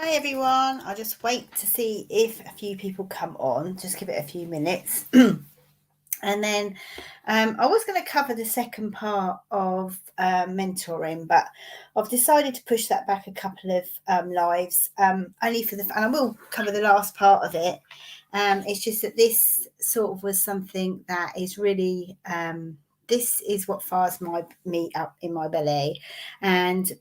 Hi everyone, I'll just wait to see if a few people come on, just give it a few minutes. And then I was going to cover the second part of mentoring, but I've decided to push that back a couple of lives, only for and I will cover the last part of it. It's just that this sort of was something that is really this is what fires my meat up in my belly, and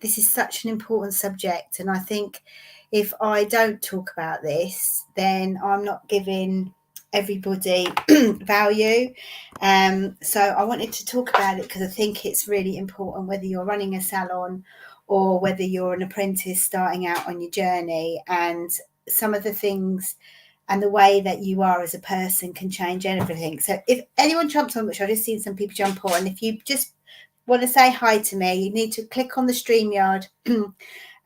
this is such an important subject, and I think if I don't talk about this, then I'm not giving everybody value. So I wanted to talk about it because I think it's really important, whether you're running a salon or whether you're an apprentice starting out on your journey, and some of the things and the way that you are as a person can change everything. So if anyone jumps on, which I've just seen some people jump on, if you just want to say hi to me, you need to click on the StreamYard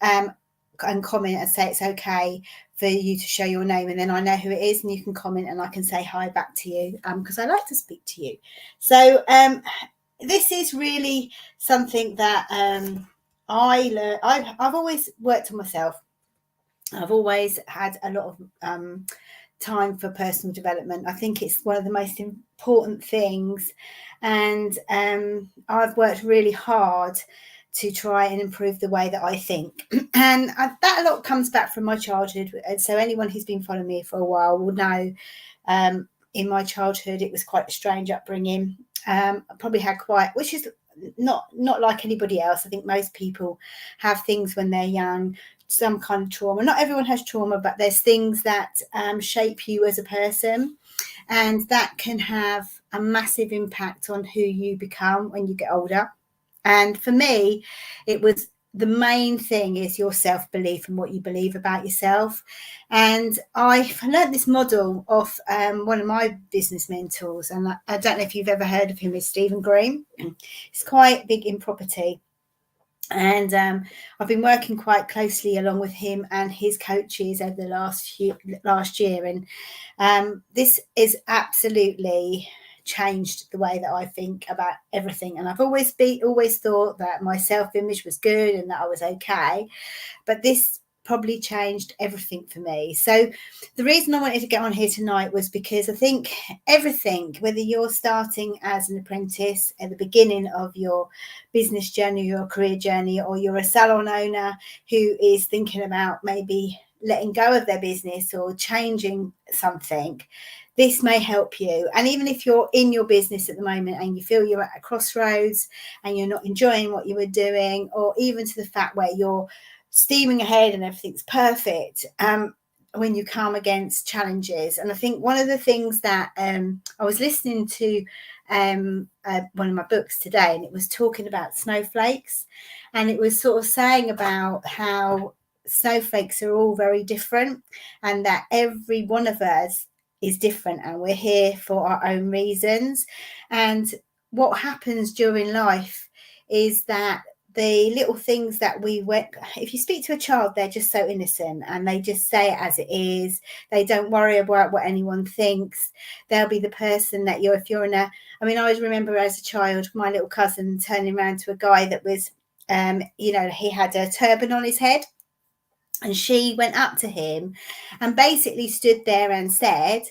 and comment and say it's okay for you to show your name, and then I know who it is and you can comment and I can say hi back to you, because I like to speak to you. So this is really something that I learned. I've always worked on myself. I've always had a lot of time for personal development. I think it's one of the most important things, and I've worked really hard to try and improve the way that I think. And that a lot comes back from my childhood. And so anyone who's been following me for a while will know in my childhood it was quite a strange upbringing. I probably had which is not like anybody else. I think most people have things when they're young, some kind of trauma. Not everyone has trauma, but there's things that shape you as a person, and that can have a massive impact on who you become when you get older. And for me, it was the main thing is your self-belief and what you believe about yourself. And I learned this model off one of my business mentors, and I don't know if you've ever heard of him, is Stephen Green. He's quite big in property. And I've been working quite closely along with him and his coaches over the last year. And this is absolutely changed the way that I think about everything. And I've always thought that my self-image was good and that I was okay, but this probably changed everything for me. So the reason I wanted to get on here tonight was because I think everything, whether you're starting as an apprentice at the beginning of your business journey, your career journey, or you're a salon owner who is thinking about maybe letting go of their business or changing something, this may help you. And even if you're in your business at the moment and you feel you're at a crossroads and you're not enjoying what you were doing, or even to the fact where you're steaming ahead and everything's perfect, when you come against challenges. And I think one of the things that I was listening to one of my books today, and it was talking about snowflakes, and it was sort of saying about how snowflakes are all very different, and that every one of us is different, and we're here for our own reasons. And what happens during life is that the little things that if you speak to a child, they're just so innocent and they just say it as it is. They don't worry about what anyone thinks. They'll be the person that if you're in I always remember as a child, my little cousin turning around to a guy that was, he had a turban on his head, and she went up to him and basically stood there and said,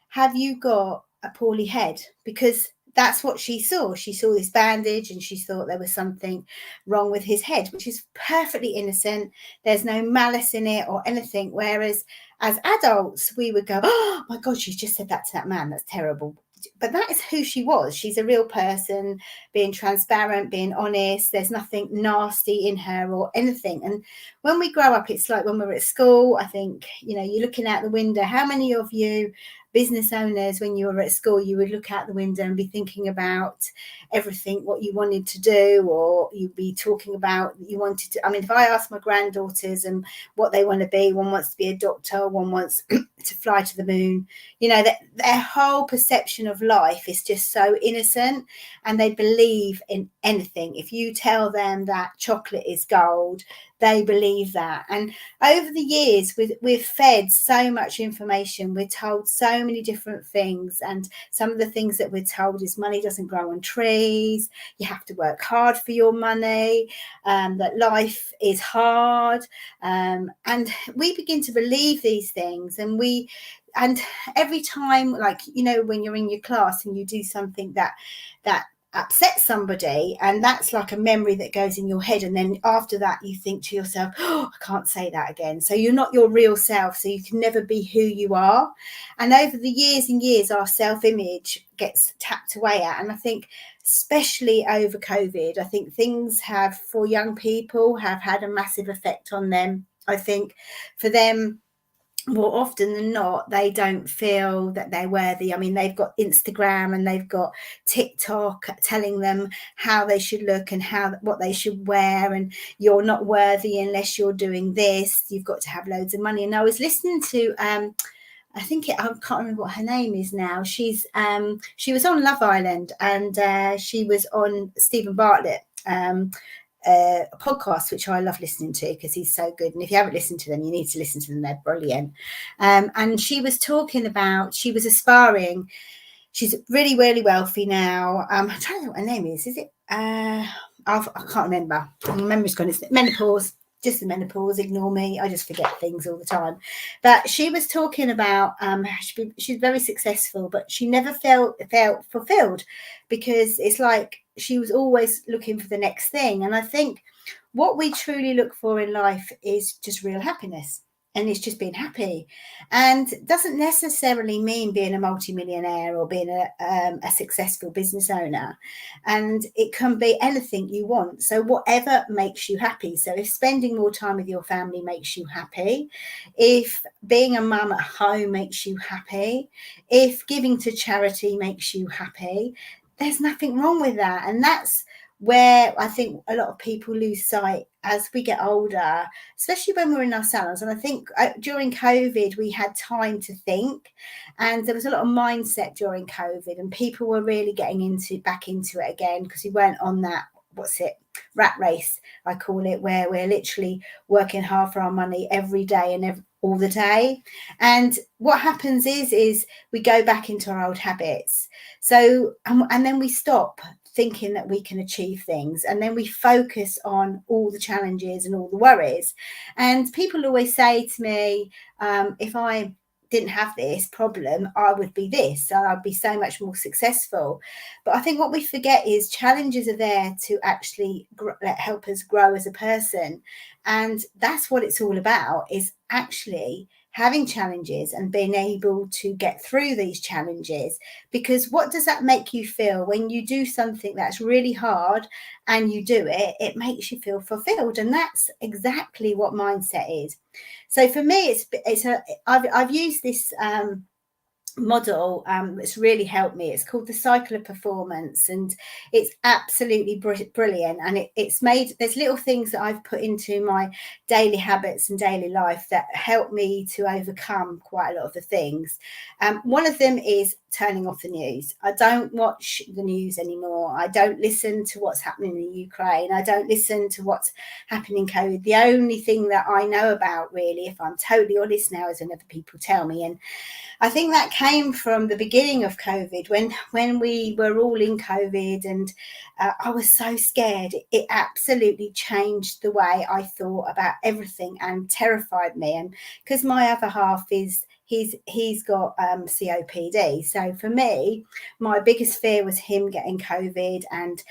"Have you got a poorly head?" Because that's what she saw. She saw this bandage and she thought there was something wrong with his head, which is perfectly innocent. There's no malice in it or anything. Whereas as adults, we would go, "Oh my God, she's just said that to that man. That's terrible." But that is who she was. She's a real person, being transparent, being honest. There's nothing nasty in her or anything. And when we grow up, it's like when we're at school, I think, you're looking out the window. How many of you business owners, when you were at school, you would look out the window and be thinking about everything, what you wanted to do, or you'd be talking about you wanted to, if I ask my granddaughters and what they want to be, one wants to be a doctor, one wants to fly to the moon, that their whole perception of life is just so innocent, and they believe in anything. If you tell them that chocolate is gold, they believe that. And over the years, we're fed so much information, we're told so many different things, and some of the things that we're told is money doesn't grow on trees, you have to work hard for your money, that life is hard, and we begin to believe these things. And every time, like, when you're in your class and you do something that upsets somebody, and that's like a memory that goes in your head, and then after that you think to yourself, oh, I can't say that again. So you're not your real self, so you can never be who you are. And over the years and years, our self-image gets tapped away at. And I think especially over COVID, I think things have, for young people, have had a massive effect on them. I think for them, more often than not, they don't feel that they're worthy. I mean, they've got Instagram and they've got TikTok telling them how they should look and what they should wear, and you're not worthy unless you're doing this, you've got to have loads of money. And I was listening to I can't remember what her name is now. She was on Love Island, and she was on Stephen Bartlett a podcast, which I love listening to because he's so good. And if you haven't listened to them, you need to listen to them. They're brilliant. And she was talking about, she was aspiring. She's really, really wealthy now. I'm trying to think what her name is. Is it? I can't remember. My memory's gone. It's menopause. Just the menopause. Ignore me. I just forget things all the time. But she was talking about she's very successful, but she never felt fulfilled, because it's like she was always looking for the next thing. And I think what we truly look for in life is just real happiness. And it's just being happy, and doesn't necessarily mean being a multimillionaire or being a successful business owner. And it can be anything you want. So whatever makes you happy. So if spending more time with your family makes you happy, if being a mum at home makes you happy, if giving to charity makes you happy, there's nothing wrong with that. And that's where I think a lot of people lose sight as we get older, especially when we're in our salons. And I think during COVID, we had time to think, and there was a lot of mindset during COVID, and people were really getting back into it again, because we weren't on that, rat race, I call it, where we're literally working hard for our money every day and all the day. And what happens is we go back into our old habits. So, and then we stop thinking that we can achieve things, and then we focus on all the challenges and all the worries. And people always say to me, if I didn't have this problem, I would be this, and I'd be so much more successful. But I think what we forget is challenges are there to actually help us grow as a person. And that's what it's all about, is actually having challenges and being able to get through these challenges. Because what does that make you feel when you do something that's really hard and you do it? It makes you feel fulfilled. And that's exactly what mindset is. So for me, I've used this model that's really helped me. It's called the cycle of performance, and it's absolutely brilliant. And it's made, there's little things that I've put into my daily habits and daily life that help me to overcome quite a lot of the things. One of them is turning off the news. I don't watch the news anymore. I don't listen to what's happening in Ukraine. I don't listen to what's happening in COVID. The only thing that I know about, really, if I'm totally honest now, is whenever people tell me. And I think that came from the beginning of COVID, when we were all in COVID, and I was so scared. It absolutely changed the way I thought about everything and terrified me. And because my other half is, he's got COPD. So for me, my biggest fear was him getting COVID and,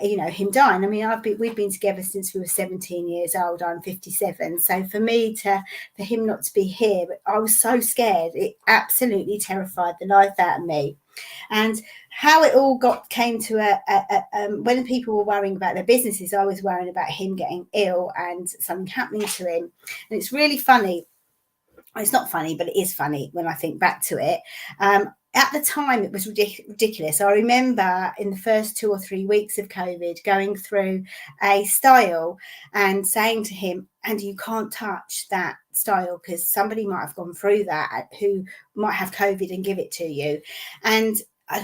you know, him dying. I mean, we've been together since we were 17 years old. I'm 57. So for him not to be here, but I was so scared. It absolutely terrified the life out of me. And how it all came to when people were worrying about their businesses, I was worrying about him getting ill and something happening to him. And it's really funny. It's not funny, but it is funny when I think back to it. At the time, it was ridiculous. I remember in the first 2 or 3 weeks of COVID going through a style and saying to him, Andy, you can't touch that style because somebody might have gone through that who might have COVID and give it to you. And I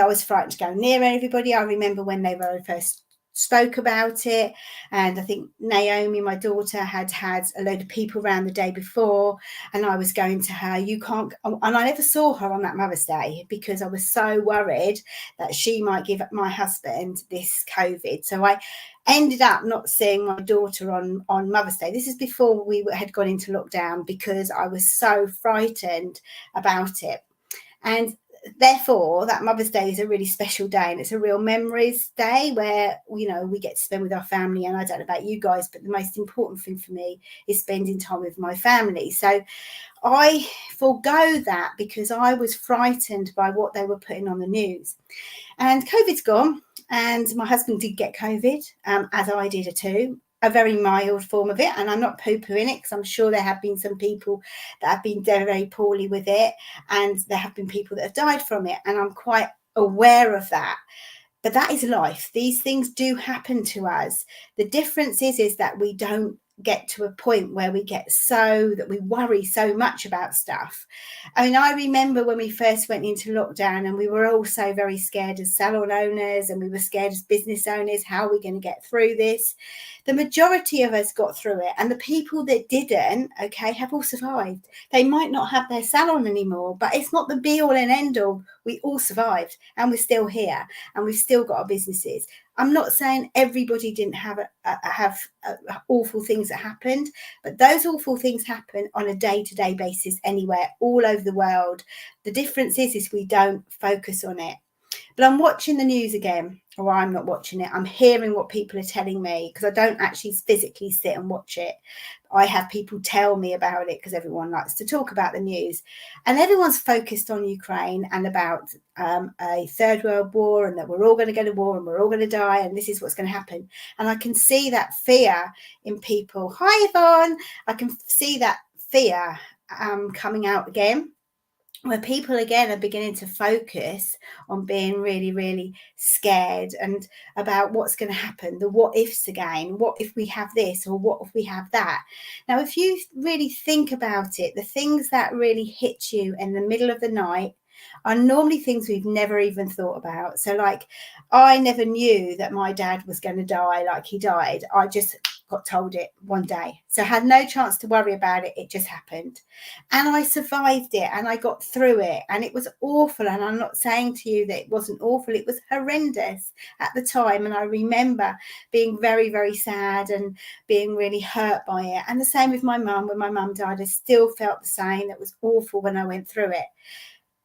was frightened to go near everybody. I remember when they were first spoke about it. And I think Naomi, my daughter, had a load of people around the day before, and I was going to her, you can't, and I never saw her on that Mother's Day because I was so worried that she might give my husband this COVID. So I ended up not seeing my daughter on Mother's Day. This is before we had gone into lockdown because I was so frightened about it. And therefore, that Mother's Day is a really special day, and it's a real memories day where, you know, we get to spend with our family. And I don't know about you guys, but the most important thing for me is spending time with my family. So I forego that because I was frightened by what they were putting on the news. And COVID's gone, and my husband did get COVID, as I did too. A very mild form of it, and I'm not poo-pooing it because I'm sure there have been some people that have been very, very poorly with it, and there have been people that have died from it, and I'm quite aware of that. But that is life. These things do happen to us. The difference is that we don't get to a point where we get so that we worry so much about stuff. I mean, I remember when we first went into lockdown and we were all so very scared as salon owners, and we were scared as business owners. How are we going to get through this? The majority of us got through it, and the people that didn't, okay, have all survived. They might not have their salon anymore, but it's not the be all and end all. We all survived, and we're still here, and we've still got our businesses. I'm not saying everybody didn't have awful things that happened, but those awful things happen on a day-to-day basis anywhere, all over the world. The difference is we don't focus on it. But I'm watching the news again, or I'm not watching it. I'm hearing what people are telling me because I don't actually physically sit and watch it. I have people tell me about it because everyone likes to talk about the news, and everyone's focused on Ukraine and about a third world war, and that we're all going to go to war and we're all going to die, and this is what's going to happen. And I can see that fear in people. Hi, Yvonne. I can see that fear coming out again, where people again are beginning to focus on being really, really scared and about what's going to happen, the what ifs again. What if we have this, or what if we have that? Now, if you really think about it, the things that really hit you in the middle of the night are normally things we've never even thought about. So like, I never knew that my dad was going to die like he died. I just got told it one day, so I had no chance to worry about it. It just happened, and I survived it, and I got through it, and it was awful. And I'm not saying to you that it wasn't awful. It was horrendous at the time, and I remember being very, very sad and being really hurt by it. And the same with my mum. When my mum died, I still felt the same. It was awful when I went through it.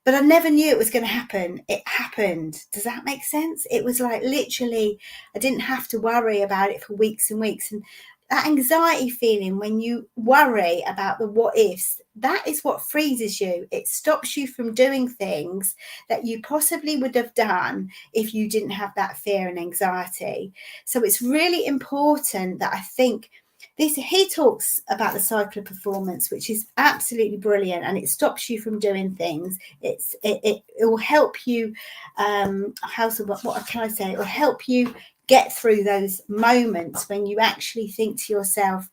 But I never knew it was going to happen. It happened. Does that make sense? It was like literally, I didn't have to worry about it for weeks and weeks. And that anxiety feeling when you worry about the what ifs, that is what freezes you. It stops you from doing things that you possibly would have done if you didn't have that fear and anxiety. So it's really important that I think he talks about the cycle of performance, which is absolutely brilliant, and it stops you from doing things. It will help you. What can I say? It will help you get through those moments when you actually think to yourself,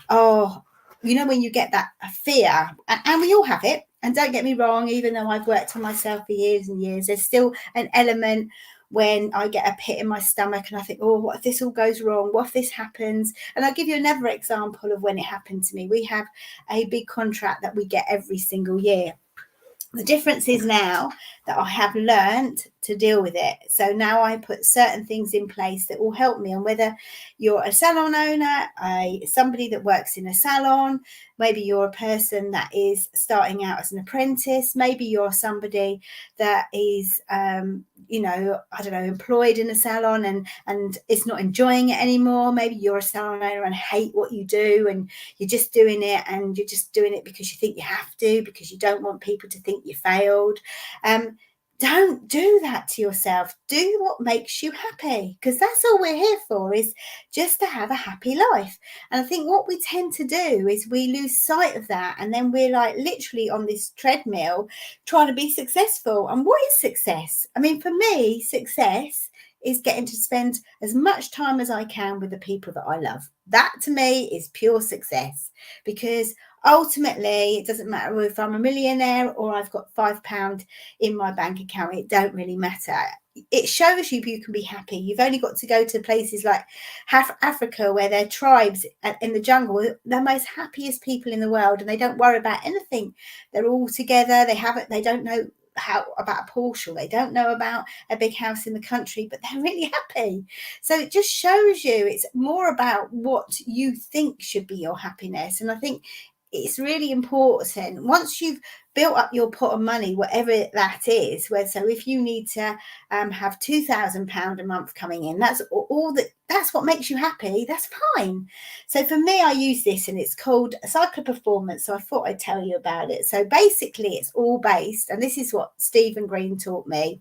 oh, you know, when you get that fear, and we all have it. And don't get me wrong, even though I've worked on myself for years and years, there's still an element when I get a pit in my stomach and I think, oh, what if this all goes wrong? What if this happens? And I'll give you another example of when it happened to me. We have a big contract that we get every single year. The difference is now that I have learned to deal with it. So now I put certain things in place that will help me. And whether you're a salon owner, somebody that works in a salon, maybe you're a person that is starting out as an apprentice, maybe you're somebody that is, employed in a salon and is not enjoying it anymore. Maybe you're a salon owner and hate what you do, and you're just doing it, and you're just doing it because you think you have to, because you don't want people to think you failed. Don't do that to yourself. Do what makes you happy, because that's all we're here for, is just to have a happy life. And I think what we tend to do is we lose sight of that, and then we're like literally on this treadmill trying to be successful. And what is success? I mean, for me, success is getting to spend as much time as I can with the people that I love. That to me is pure success, because ultimately it doesn't matter if I'm a millionaire or I've got £5 in my bank account. It don't really matter. It shows you can be happy. You've only got to go to places like Africa, where their tribes in the jungle, they're most happiest people in the world, and they don't worry about anything. They're all together. They don't know how about a Porsche, they don't know about a big house in the country, but they're really happy. So it just shows you it's more about what you think should be your happiness. And I think it's really important, once you've built up your pot of money, whatever that is, where, so if you need to have £2,000 a month coming in, that's what makes you happy, that's fine. So for me, I use this, and it's called a cycle of performance, so I thought I'd tell you about it. So basically it's all based, and this is what Stephen Green taught me,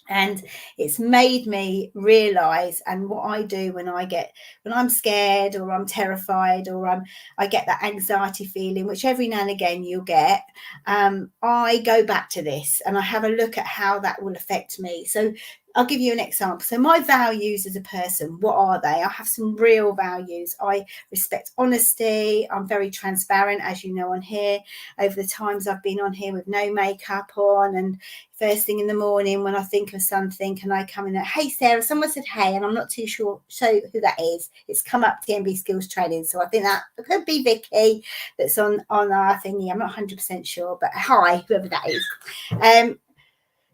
and it's made me realize, and what I do when I'm scared, or I'm terrified, or I get that anxiety feeling, which every now and again you'll get, I go back to this and I have a look at how that will affect me. So I'll give you an example. So my values as a person, what are they? I have some real values. I respect honesty. I'm very transparent, as you know, on here. Over the times I've been on here with no makeup on, and first thing in the morning when I think of something, and I come in and, hey Sarah, someone said hey, and I'm not too sure who that is. It's come up TMB Skills Training, so I think that could be Vicky that's on our thingy. I'm not 100% sure, but hi, whoever that is.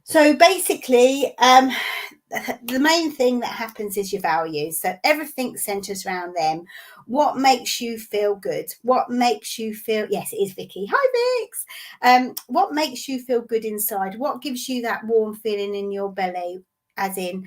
So basically, the main thing that happens is your values. So everything centers around them. What makes you feel good? What makes you feel, yes, it is Vicky. Hi, Vix. What makes you feel good inside? What gives you that warm feeling in your belly? As in,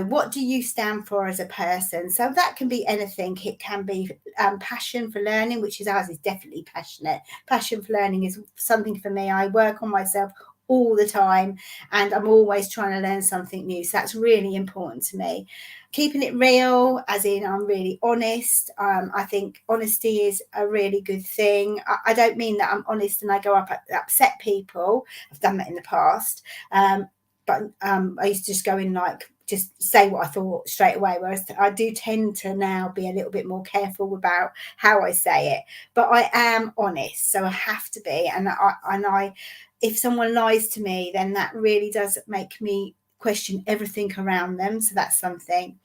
what do you stand for as a person? So that can be anything. It can be passion for learning, which is ours, is definitely passionate. Passion for learning is something for me. I work on myself all the time, and I'm always trying to learn something new, so that's really important to me. Keeping it real, as in I'm really honest. I think honesty is a really good thing. I don't mean that I'm honest and I go up upset people. I've done that in the past, but I used to just go in just say what I thought straight away, whereas I do tend to now be a little bit more careful about how I say it. But I am honest, so I have to be, and I if someone lies to me, then that really does make me question everything around them. So that's something.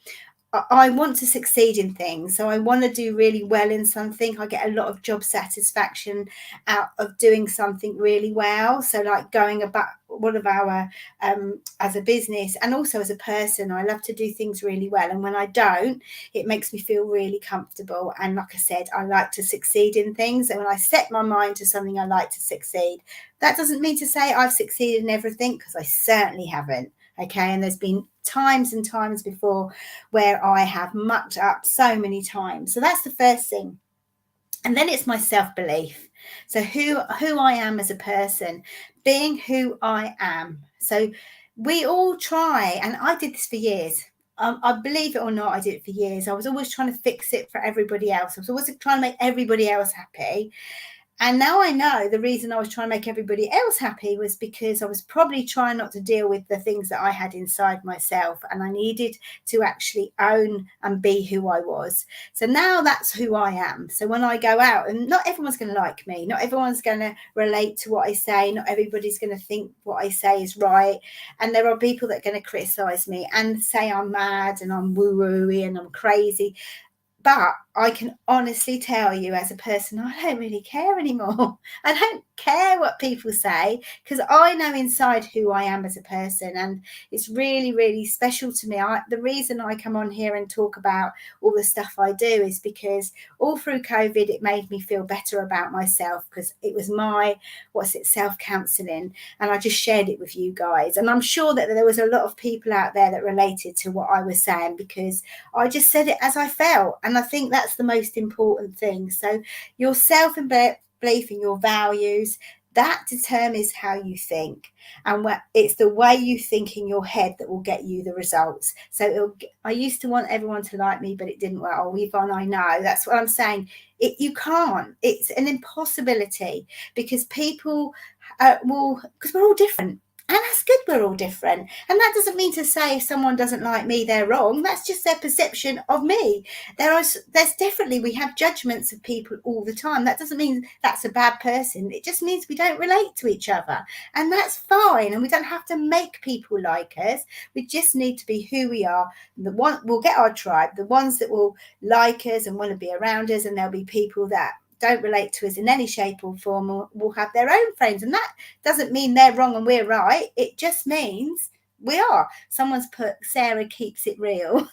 I want to succeed in things, so I want to do really well in something. I get a lot of job satisfaction out of doing something really well. So like going about one of our as a business, and also as a person, I love to do things really well, and when I don't, it makes me feel really comfortable. And like I said, I like to succeed in things, and when I set my mind to something, I like to succeed. That doesn't mean to say I've succeeded in everything, because I certainly haven't. Okay, and there's been times and times before where I have mucked up so many times. So that's the first thing. And then it's my self-belief. So who I am as a person, being who I am. So we all try, and I did this for years. I believe it or not, I did it for years. I was always trying to fix it for everybody else. I was always trying to make everybody else happy. And now I know the reason I was trying to make everybody else happy was because I was probably trying not to deal with the things that I had inside myself, and I needed to actually own and be who I was. So now that's who I am. So when I go out, and not everyone's going to like me, not everyone's going to relate to what I say, not everybody's going to think what I say is right, and there are people that are going to criticize me and say I'm mad and I'm woo-woo-y and I'm crazy. But I can honestly tell you, as a person, I don't really care anymore. I don't care what people say, because I know inside who I am as a person, and it's really, really special to me. The reason I come on here and talk about all the stuff I do is because all through COVID, it made me feel better about myself, because it was my, self-counselling, and I just shared it with you guys. And I'm sure that there was a lot of people out there that related to what I was saying, because I just said it as I felt. And I think that's the most important thing. So your self-belief in your values, that determines how you think, and it's the way you think in your head that will get you the results. So I used to want everyone to like me, but it didn't work. Oh, Yvonne, I know. That's what I'm saying. You can't. It's an impossibility, because people because we're all different. And that's good, we're all different. And that doesn't mean to say if someone doesn't like me, they're wrong. That's just their perception of me. There's definitely, we have judgments of people all the time. That doesn't mean that's a bad person. It just means we don't relate to each other. And that's fine. And we don't have to make people like us. We just need to be who we are. We'll get our tribe, the ones that will like us and want to be around us. And there'll be people that don't relate to us in any shape or form, or will have their own friends. And that doesn't mean they're wrong and we're right. It just means we are. Someone's put Sarah keeps it real.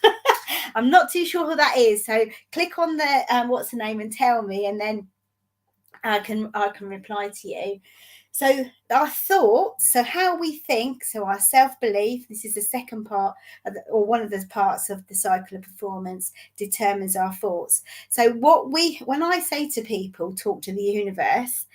I'm not too sure who that is. So click on the what's the name and tell me, and then I can reply to you. So our thoughts, so how we think, so our self-belief, this is the second part or one of the parts of the cycle of performance, determines our thoughts. So when I say to people, talk to the universe,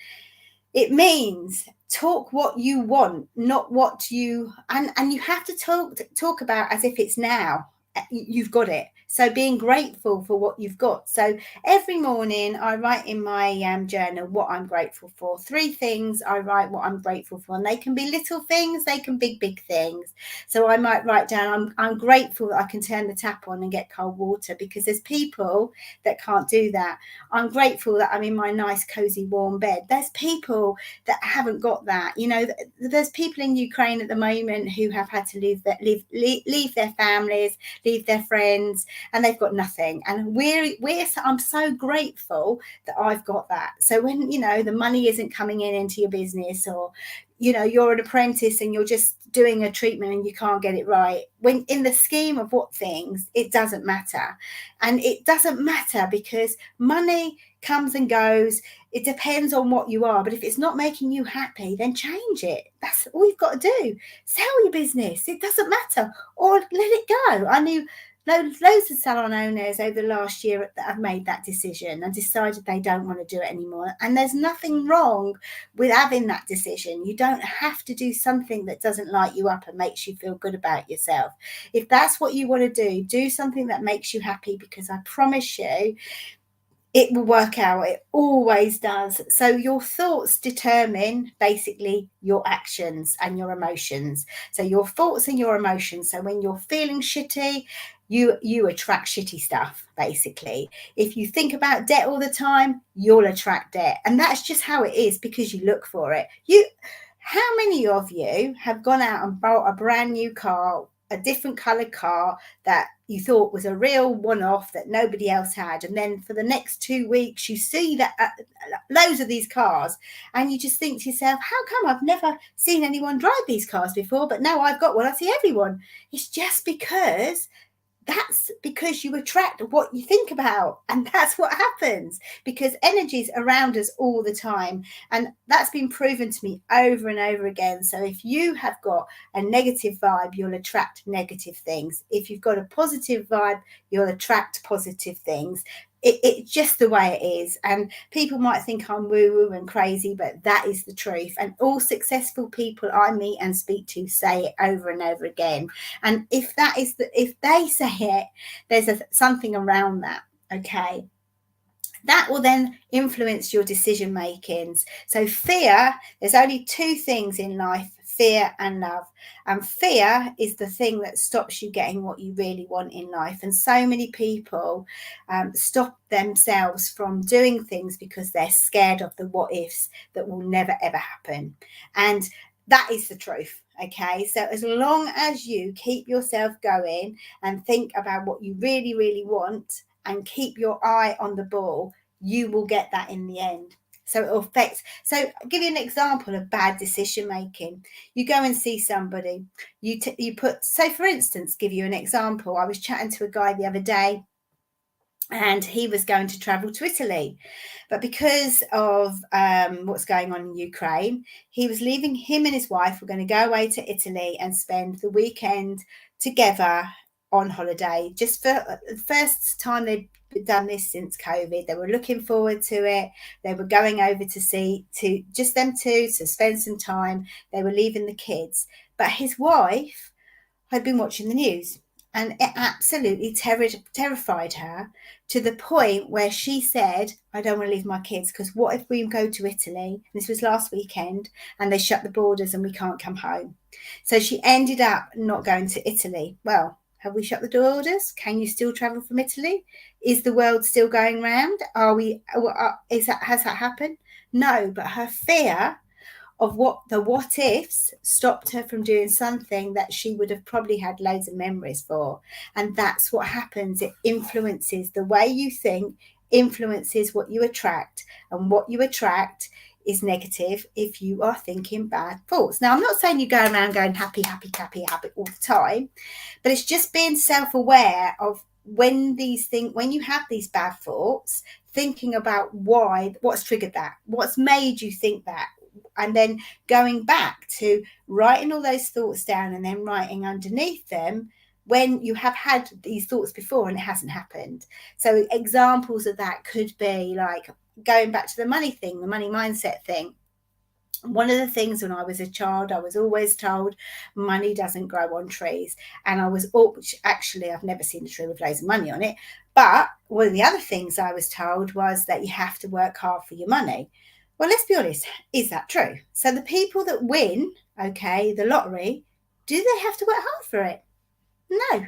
it means talk what you want, not what you, and you have to talk about as if it's now. You've got it. So being grateful for what you've got. So every morning I write in my journal what I'm grateful for. 3 things I write what I'm grateful for, and they can be little things, they can be big things. So I might write down I'm grateful that I can turn the tap on and get cold water, because there's people that can't do that. I'm grateful that I'm in my nice cozy warm bed. There's people that haven't got that. You know, there's people in Ukraine at the moment who have had to leave their families, leave their friends, and they've got nothing. And I'm so grateful that I've got that. So when, you know, the money isn't coming into your business, or, you know, you're an apprentice and you're just doing a treatment and you can't get it right, when in the scheme of what things, it doesn't matter. And it doesn't matter because money comes and goes. It depends on what you are. But if it's not making you happy, then change it. That's all you've got to do. Sell your business. It doesn't matter. Or let it go. I knew loads of salon owners over the last year that have made that decision and decided they don't want to do it anymore. And there's nothing wrong with having that decision. You don't have to do something that doesn't light you up and makes you feel good about yourself. If that's what you want to do something that makes you happy, because I promise you, it will work out. It always does. So your thoughts determine basically your actions and your emotions. So your thoughts and your emotions. So when you're feeling shitty, you attract shitty stuff, basically. If you think about debt all the time, you'll attract debt. And that's just how it is, because you look for it. How many of you have gone out and bought a brand new car, a different coloured car that you thought was a real one-off that nobody else had, and then for the next 2 weeks you see that loads of these cars, and you just think to yourself, how come I've never seen anyone drive these cars before, but now I've got one, I see everyone. It's just because you attract what you think about, and that's what happens, because energy's around us all the time, and that's been proven to me over and over again. So if you have got a negative vibe, you'll attract negative things. If you've got a positive vibe, you'll attract positive things. It's just the way it is. And people might think I'm woo-woo and crazy, but that is the truth. And all successful people I meet and speak to say it over and over again. And if they say it, there's something around that. Okay. That will then influence your decision makings. So fear, there's only 2 things in life, fear and love. And fear is the thing that stops you getting what you really want in life. And so many people stop themselves from doing things because they're scared of the what ifs that will never, ever happen. And that is the truth. Okay, so as long as you keep yourself going and think about what you really, really want, and keep your eye on the ball, you will get that in the end. So it affects. So I'll give you an example of bad decision making. You go and see somebody. You put. So for instance, give you an example. I was chatting to a guy the other day, and he was going to travel to Italy, but because of what's going on in Ukraine, he was leaving. Him and his wife were going to go away to Italy and spend the weekend together on holiday, just for the first time they'd done this since COVID. They were looking forward to it. They were going over to just them two to spend some time. They were leaving the kids, but his wife had been watching the news, And it absolutely terrified her to the point where she said, I don't want to leave my kids, because what if we go to Italy? This was last weekend, and they shut the borders and we can't come home. So she ended up not going to Italy. Well, have we shut the borders? Can you still travel from Italy? Is the world still going round? Has that happened? No, but her fear of what ifs stopped her from doing something that she would have probably had loads of memories for. And that's what happens. It influences the way you think, influences what you attract, and what you attract is negative if you are thinking bad thoughts. Now, I'm not saying you go around going happy, happy, happy, happy all the time, but it's just being self-aware of when you have these bad thoughts, thinking about what's triggered that, what's made you think that, and then going back to writing all those thoughts down and then writing underneath them when you have had these thoughts before and it hasn't happened. So examples of that could be like going back to the money thing, the money mindset thing. One of the things when I was a child, I was always told money doesn't grow on trees. And actually, I've never seen a tree with loads of money on it. But one of the other things I was told was that you have to work hard for your money. Well, let's be honest, is that true? So the people that win, okay, the lottery, do they have to work hard for it? No.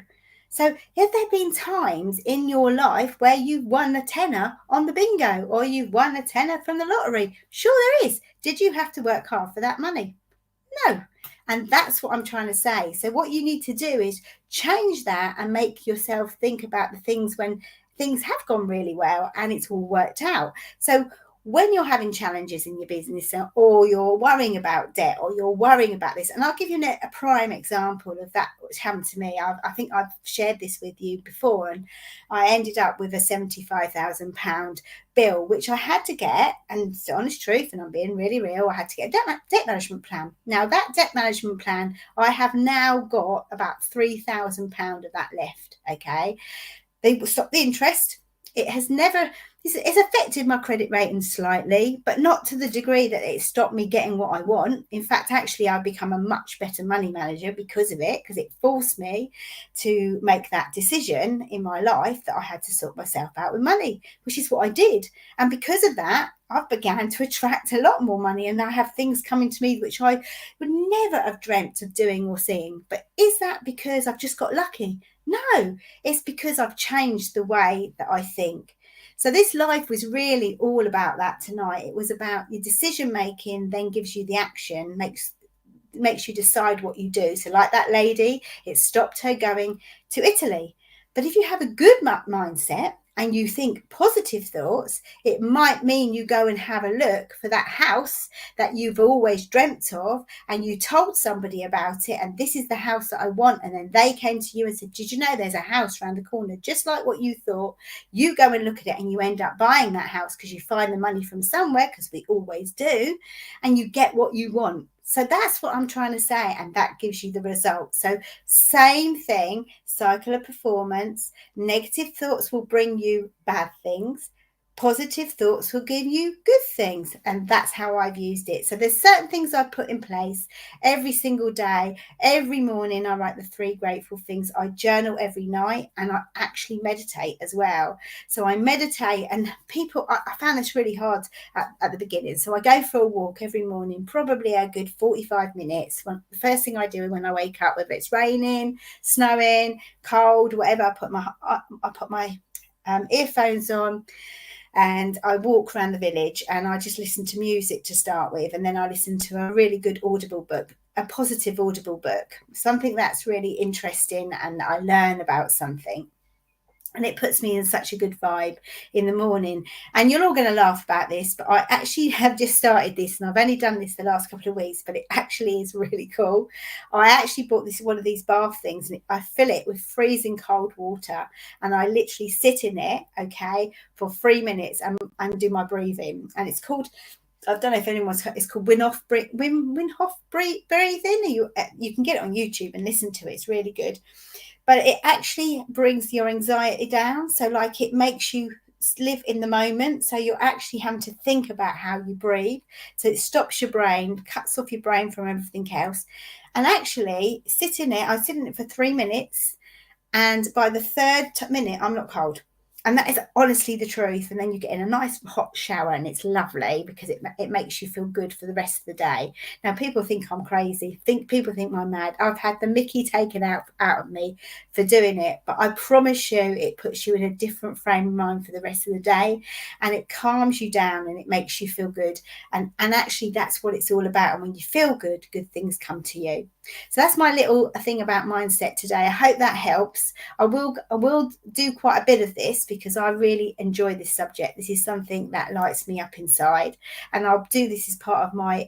So have there been times in your life where you've won a tenner on the bingo, or you've won a tenner from the lottery? Sure there is. Did you have to work hard for that money? No. And that's what I'm trying to say. So what you need to do is change that and make yourself think about the things when things have gone really well and it's all worked out. So when you're having challenges in your business, or you're worrying about debt, or you're worrying about this, and I'll give you a prime example of that which happened to me. I think I've shared this with you before, and I ended up with a £75,000 bill, which I had to get, and it's the honest truth, and I'm being really real, I had to get a debt management plan. Now, that debt management plan, I have now got about £3,000 of that left, okay? They will stop the interest. It has never, it's affected my credit rating slightly, but not to the degree that it stopped me getting what I want. In fact, actually, I've become a much better money manager because of it, because it forced me to make that decision in my life that I had to sort myself out with money, which is what I did. And because of that, I've began to attract a lot more money, and I have things coming to me which I would never have dreamt of doing or seeing. But is that because I've just got lucky? No, it's because I've changed the way that I think. So this live was really all about that tonight. It was about your decision making, then gives you the action, makes you decide what you do. So like that lady, it stopped her going to Italy. But if you have a good mindset and you think positive thoughts, it might mean you go and have a look for that house that you've always dreamt of, and you told somebody about it, and this is the house that I want, and then they came to you and said, did you know there's a house around the corner just like what you thought? You go and look at it and you end up buying that house because you find the money from somewhere, because we always do, and you get what you want. So that's what I'm trying to say, and that gives you the result. So same thing, cycle of performance. Negative thoughts will bring you bad things. Positive thoughts will give you good things, and that's how I've used it. So there's certain things I put in place every single day. Every morning I write the 3 grateful things. I journal every night, and I actually meditate as well. So I meditate, and I found this really hard at the beginning. So I go for a walk every morning, probably a good 45 minutes. The first thing I do when I wake up, whether it's raining, snowing, cold, whatever, I put my earphones on, and I walk around the village, and I just listen to music to start with, and then I listen to a really good audible book, a positive audible book, something that's really interesting, and I learn about something. And it puts me in such a good vibe in the morning. And you're all going to laugh about this, but I actually have just started this, and I've only done this the last couple of weeks, but it actually is really cool. I actually bought one of these bath things, and I fill it with freezing cold water, and I literally sit in it, okay, for 3 minutes and do my breathing. And it's called, I don't know if it's called Wim Hof breathing. You can get it on YouTube and listen to it. It's really good. But it actually brings your anxiety down. So like it makes you live in the moment. So you're actually having to think about how you breathe. So it stops your brain, cuts off your brain from everything else. And actually I sit in it for 3 minutes, And by the third minute, I'm not cold. And that is honestly the truth. And then you get in a nice hot shower and it's lovely because it makes you feel good for the rest of the day. Now, people think I'm crazy. People think I'm mad. I've had the mickey taken out of me for doing it. But I promise you, it puts you in a different frame of mind for the rest of the day. And it calms you down and it makes you feel good. And actually, that's what it's all about. And when you feel good, good things come to you. So that's my little thing about mindset today. I hope that helps. I will do quite a bit of this because I really enjoy this subject. This is something that lights me up inside, and I'll do this as part of my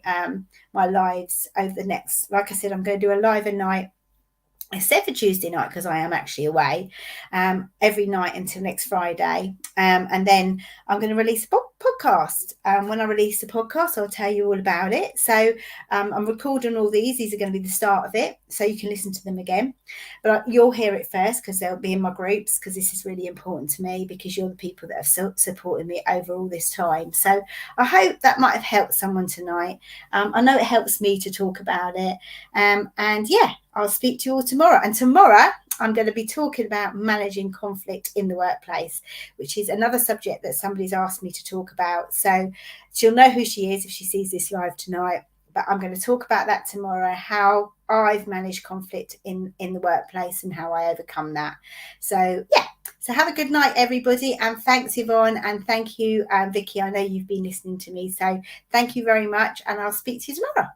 my lives over the next. Like I said, I'm going to do a live a night. Except for Tuesday night because I am actually away every night until next Friday, and then I'm going to release a podcast. When I release the podcast, I'll tell you all about it. So I'm recording all these are going to be the start of it, so you can listen to them again, but you'll hear it first because they'll be in my groups, because this is really important to me, because you're the people that have supported me over all this time. So I hope that might have helped someone tonight. I know it helps me to talk about it, and yeah, I'll speak to you all tomorrow. And tomorrow, I'm going to be talking about managing conflict in the workplace, which is another subject that somebody's asked me to talk about. So she'll know who she is if she sees this live tonight. But I'm going to talk about that tomorrow, how I've managed conflict in the workplace and how I overcome that. So, yeah. So have a good night, everybody. And thanks, Yvonne. And thank you, Vicky. I know you've been listening to me. So thank you very much. And I'll speak to you tomorrow.